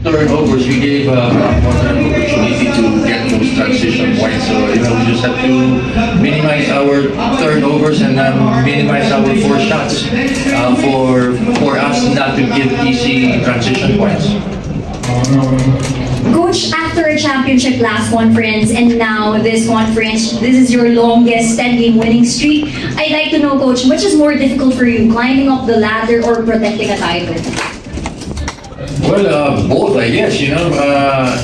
turnovers, we gave Montreal an opportunity to get those transition points. So we just have to minimize our turnovers and minimize our forced shots for us not to give easy transition points. Coach, after a championship last conference and now this conference, this is your longest 10-game winning streak. I'd like to know, Coach, which is more difficult for you, climbing up the ladder or protecting a title? Well, both, I guess.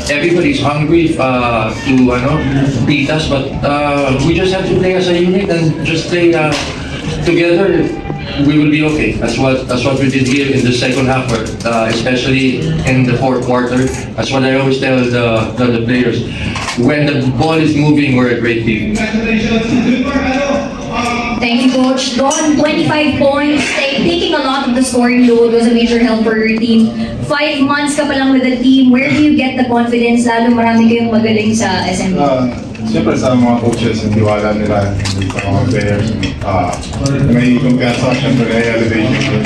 Everybody's hungry to beat us, but we just have to play as a unit and just play together. We will be okay. That's what we did here in the second half, especially in the fourth quarter. That's what I always tell the players. When the ball is moving, we're a great team. Thank you, Coach. Don, 25 points. Taking a lot of the scoring load was a major help for your team. 5 months ka pa lang with the team. Where do you get the confidence? Lalo marami kayong magaling sa SMB. Siyempre sa mga coaches, yung tiwala nila sa mga players. May kumpiyansa, siyempre may elevation.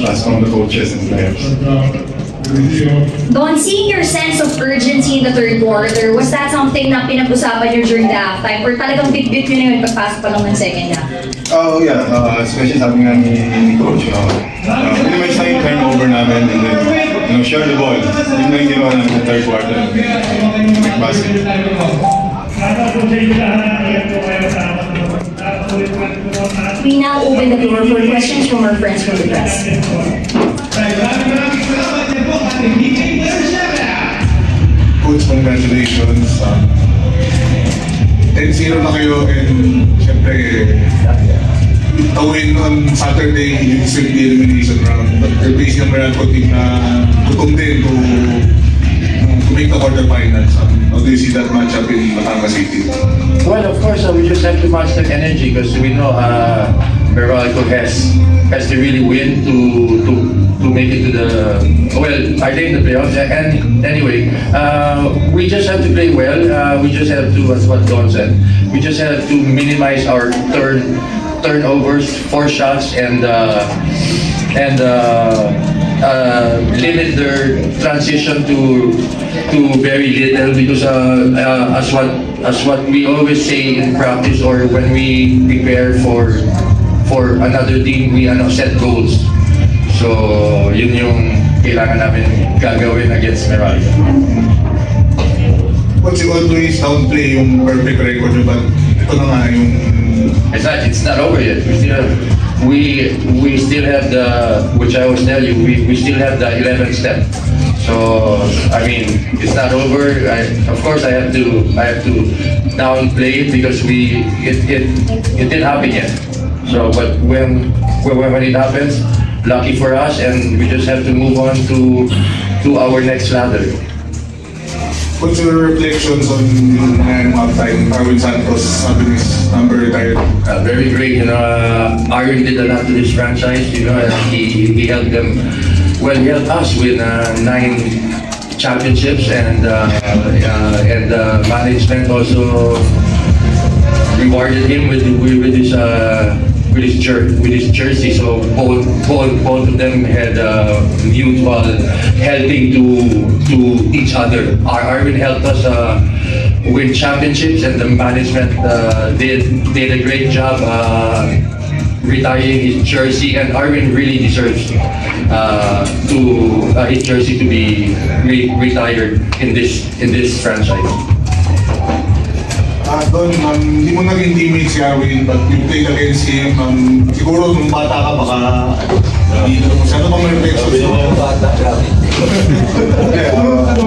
That's from the coaches and players. Don, seeing your sense of urgency in the third quarter, was that something na pinag-usapan nyo during the halftime? Or talagang bit-bit nyo na yun pagpasok pa lang ng second half? Oh yeah, especially sabi nga ni Coach, minimize na yung turnover namin and then share the ball. Yun na yung ginawa namin sa third quarter. Basket. We now open the floor for questions from our friends from the press. Coach, congratulations. 10-0 na kayo and siyempre a win on Saturday yung still the elimination round. But you're facing a Meralco team na gutom din to make the quarterfinals. How do you see that matchup in Batangas City? Well, of course, we just have to match the energy because we know Meralco has to really win to make it to the I think the playoffs. And anyway, we just have to play well. We just have to, as what Don said, we just have to minimize our turnovers, forced shots, and limit their transition to very little because as what we always say in practice or when we prepare for another team, we set goals. So yun yung kailangan namin gagawin against Meralco. But you always downplay yung perfect record nyo, but ito na nga yung... It's not over yet. We still have the, which I always tell you, we still have the 11th step. So I mean, it's not over. Of course, I have to downplay it because it didn't happen yet. So, but when it happens, lucky for us, and we just have to move on to our next ladder. What's your reflections on halftime? Arwin Santos, Sabinis, number retired? Very great. Arwin did a lot to this franchise. And he helped them. Well, he helped us win 9 championships, and management also rewarded him with his jersey. So both of them had mutual helping to each other. Arwin helped us win championships, and the management did a great job retiring his jersey. And Arwin really deserves his jersey to be retired in this franchise. Don, hindi mo naging teammate si Arwin, but you played against him. Siguro nung bata ka, baka hindi mo masyado pang reflections.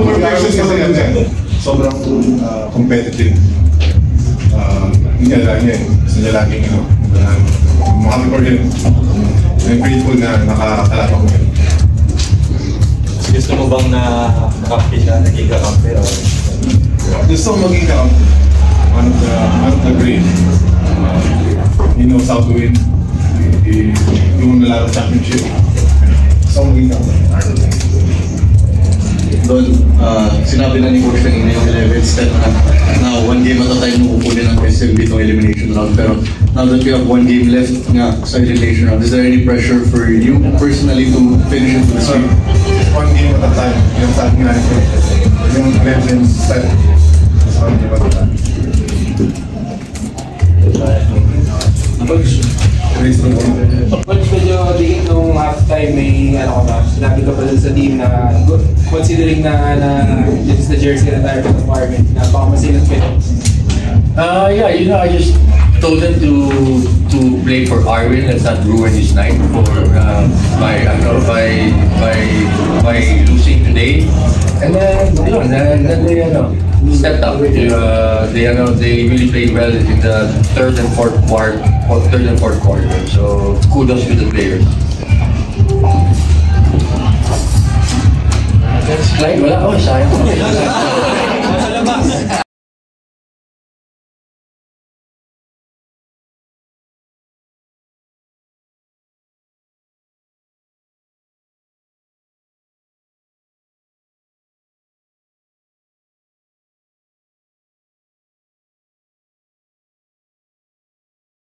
Reflections kasi yan dyan. Sobrang competitive. Hindi niya lang yan. Gusto niya laging happy for him. I'm grateful na nakakalapa ko yun. Gusto mo bang nakakampi siya, naging kakampi? Gusto mo maging kakampi. One of the great. He knows how to win. He won a lot of championship. So maging kakampi. doon, sinabi na ni Coach kanina yung 11 step na one game at a time nung kukunin ng SMB itong elimination round. Pero now that we have one game left nga sa elimination round, is there any pressure for you personally to finish it this week? One game at a time, yung sabi nga nito, yung 11 step, one game at a time. Coach, medyo dikit nung halftime, may ano ka ba? Sinabi ka pa dun sa team na considering na this is the jersey retirement requirement, na baka masilat kayo. Yeah, you know, I just told them to play for Arwin. Let's not ruin his night for by losing today. And then they stepped up. They really played well in the third and fourth quarter. So kudos to the players.